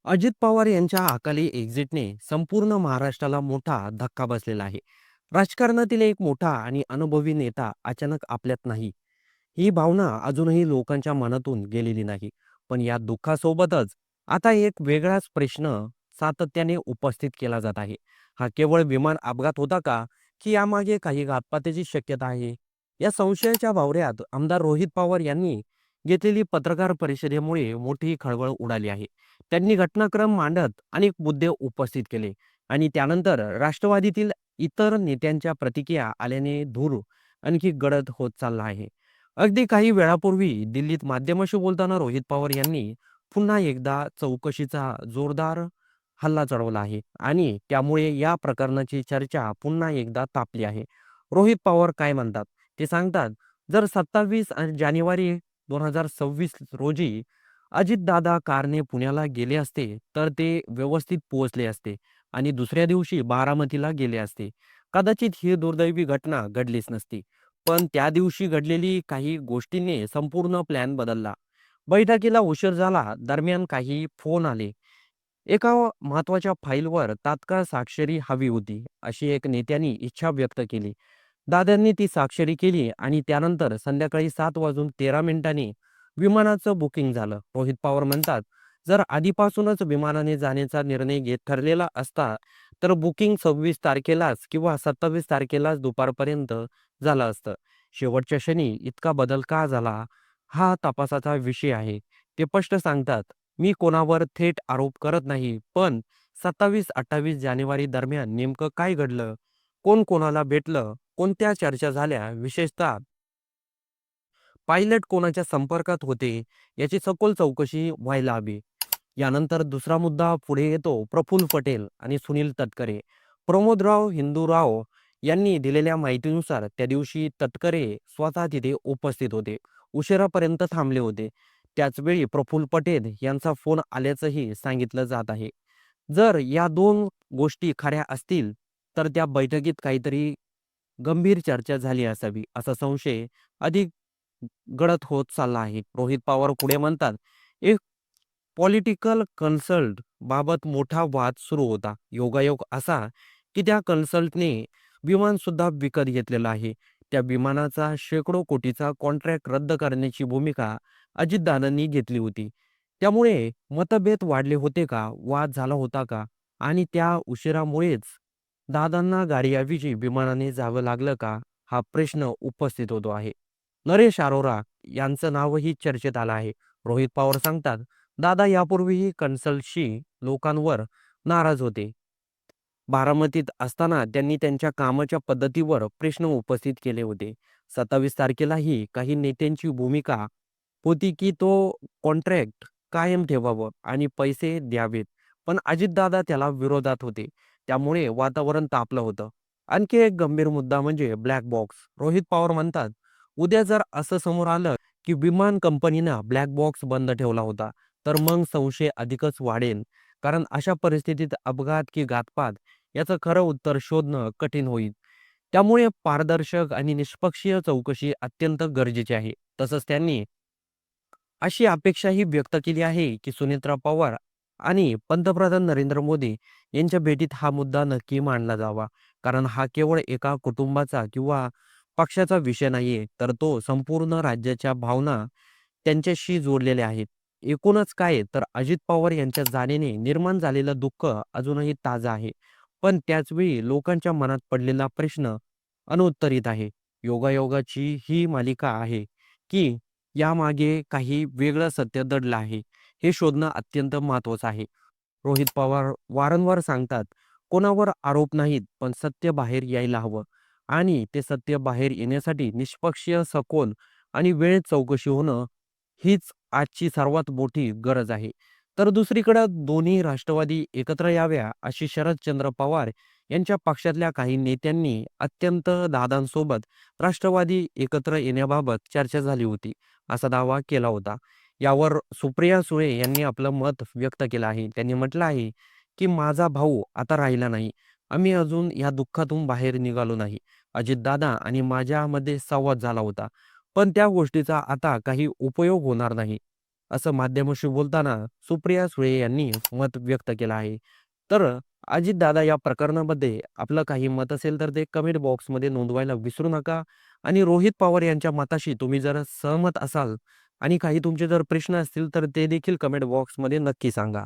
अजित पवार यांच्या अकाली एक्झिटने संपूर्ण महाराष्ट्राला मोठा धक्का बसलेला आहे. राजकारणातील एक मोठा आणि अनुभवी नेता अचानक आपल्यात नाही, ही भावना अजूनही लोकांच्या मनातून गेलेली नाही. पण या दुःखासोबतच आता एक वेगळाच प्रश्न सातत्याने उपस्थित केला जात आहे. हा केवळ विमान अपघात होता का, की यामागे काही घातपाताची शक्यता आहे? या संशयाच्या वावऱ्यात आमदार रोहित पवार यांनी घेतलेली पत्रकार परिषदेमुळे मोठी खळबळ उडाली आहे. त्यांनी घटनाक्रम मांडत अनेक मुद्दे उपस्थित केले आणि त्यानंतर राष्ट्रवादीतील इतर नेत्यांच्या प्रतिक्रिया आल्याने धूर आणखी गडद होत चालला आहे. अगदी काही वेळापूर्वी दिल्लीत माध्यमांशी बोलताना रोहित पवार यांनी पुन्हा एकदा चौकशीचा जोरदार हल्ला चढवला आहे आणि त्यामुळे या प्रकरणाची चर्चा पुन्हा एकदा तापली आहे. रोहित पवार काय म्हणतात ते सांगतात, जर 27 जानेवारी 2026 रोजी अजितदादा कारने पुण्याला गेले असते तर ते व्यवस्थित पोहोचले असते आणि दुसऱ्या दिवशी बारामतीला गेले असते. कदाचित ही दुर्दैवी घटना घडलीच नसती. पण त्या दिवशी घडलेली काही गोष्टींनी संपूर्ण प्लॅन बदलला. बैठकीला उशीर झाला, दरम्यान काही फोन आले. एका महत्वाच्या फाईलवर तात्काळ स्वाक्षरी हवी होती, अशी एक नेत्यांनी इच्छा व्यक्त केली. दादांनी ती स्वाक्षरी केली आणि त्यानंतर संध्याकाळी 7:13 विमानाचं बुकिंग झालं. रोहित पवार म्हणतात, जर आधीपासूनच विमानाने जाण्याचा निर्णय घेत ठरलेला असता, तर बुकिंग 26 तारखेलाच किंवा 27 तारखेलाच दुपारपर्यंत झालं असतं. शेवटच्या क्षणी इतका बदल का झाला? हा तपासाचा विषय आहे. ते स्पष्ट सांगतात, मी कोणावर थेट आरोप करत नाही, पण 27-28 जानेवारी दरम्यान नेमकं काय घडलं? कोण कोणाला भेटलं? कोणत्या चर्चा झाल्या? विशेषतः पायलट कोणाच्या संपर्कात होते? याची सखोल चौकशी व्हायला हवी. यानंतर दुसरा मुद्दा पुढे येतो प्रफुल्ल पटेल आणि सुनील तटकरे. प्रमोदराव हिंदूराव यांनी दिलेल्या माहितीनुसार त्या दिवशी तटकरे स्वतः तिथे उपस्थित होते. उशिरापर्यंत थांबले होते. त्याचवेळी प्रफुल्ल पटेल यांचा फोन आल्याचंही सांगितलं जात आहे. जर या दोन गोष्टी खऱ्या असतील, तर त्या बैठकीत काहीतरी गंभीर चर्चा झाली असावी, असा संशय अधिक गडद होत चालला आहे. रोहित पवार पुढे म्हणतात, एक पॉलिटिकल कन्सल्ट बाबत मोठा वाद सुरू होता. योगायोग असा की त्या कन्सल्टने विमान सुद्धा विकत घेतलेलं आहे. त्या विमानाचा शेकडो कोटीचा कॉन्ट्रॅक्ट रद्द करण्याची भूमिका अजितदादांनी घेतली होती. त्यामुळे मतभेद वाढले होते का? वाद झाला होता का? आणि त्या उशिरामुळेच दादांना गाडीऐवजी विमानाने जावं लागलं का? हा प्रश्न उपस्थित होतो आहे. नरेश अरोरा यांचं नावही चर्चेत आलं आहे. रोहित पवार सांगतात, दादा यापूर्वीही कन्सल्टशी लोकांवर नाराज होते. बारामतीत असताना त्यांनी त्यांच्या कामाच्या पद्धतीवर प्रश्न उपस्थित केले होते. 27 तारखेलाही काही नेत्यांची भूमिका होती की तो कॉन्ट्रॅक्ट कायम ठेवावं आणि पैसे द्यावेत. पण अजितदादा त्याला विरोधात होते. त्यामुळे वातावरण तापलं होतं. आणखी एक गंभीर मुद्दा म्हणजे ब्लॅक बॉक्स. रोहित पवार म्हणतात, उद्या जर असं समोर आलं की विमान कंपनीनं ब्लॅक बॉक्स बंद ठेवला होता, तर मग संशय अधिकच वाढेल. कारण अशा परिस्थितीत अपघात की घातपात याचं खरं उत्तर शोधणं कठीण होईल. त्यामुळे पारदर्शक आणि निष्पक्षीय चौकशी अत्यंत गरजेची आहे. तसंच त्यांनी अशी अपेक्षाही व्यक्त केली आहे की सुनेत्रा पवार आणि पंतप्रधान नरेंद्र मोदी यांच्या भेटीत हा मुद्दा नक्की मांडला जावा. कारण हा केवळ एका कुटुंबाचा किंवा पक्षाचा विषय नाहीये, तर तो संपूर्ण राज्याच्या भावना त्यांच्याशी जोडलेल्या आहेत. एकूणच काय तर अजित पवार यांच्या जाण्याने निर्माण झालेलं दुःख अजूनही ताजं आहे. पण त्याचवेळी लोकांच्या मनात पडलेला प्रश्न अनुत्तरित आहे. योगायोगाची ही मालिका आहे की यामागे काही वेगळं सत्य दडलं आहे. हे शोधणं अत्यंत महत्त्वाचं आहे. रोहित पवार वारंवार सांगतात, कोणावर आरोप नाहीत, पण सत्य बाहेर यायला हवं आणि ते सत्य बाहेर येण्यासाठी निष्पक्ष, सखोल आणि वेळेत चौकशी होणं हीच आजची सर्वात मोठी गरज आहे. तर दुसरीकडं दोन्ही राष्ट्रवादी एकत्र याव्या अशी शरदचंद्र पवार यांच्या पक्षातल्या काही नेत्यांनी अत्यंत दादांसोबत राष्ट्रवादी एकत्र येण्याबाबत चर्चा झाली होती, असा दावा केला होता. यावर सुप्रिया सुळे यांनी आपलं मत व्यक्त केलं आहे. त्यांनी म्हटलं आहे, की माझा भाऊ आता राहिला नाही. आम्ही अजून या दुःखातून बाहेर निघालो नाही. अजितदादा आणि माझ्यामध्ये संवाद झाला होता. पण त्या गोष्टीचा आता काही उपयोग होणार नाही. असं माध्यमाशी बोलताना सुप्रिया सुळे यांनी मत व्यक्त केलं आहे. तर अजितदादा या प्रकरणामध्ये आपलं काही मत असेल तर ते कमेंट बॉक्समध्ये नोंदवायला विसरू नका. आणि रोहित पवार यांच्या मताशी तुम्ही जर सहमत असाल आणि काही तुमचे जर प्रश्न असतील तर ते देखील कमेंट बॉक्समध्ये नक्की सांगा.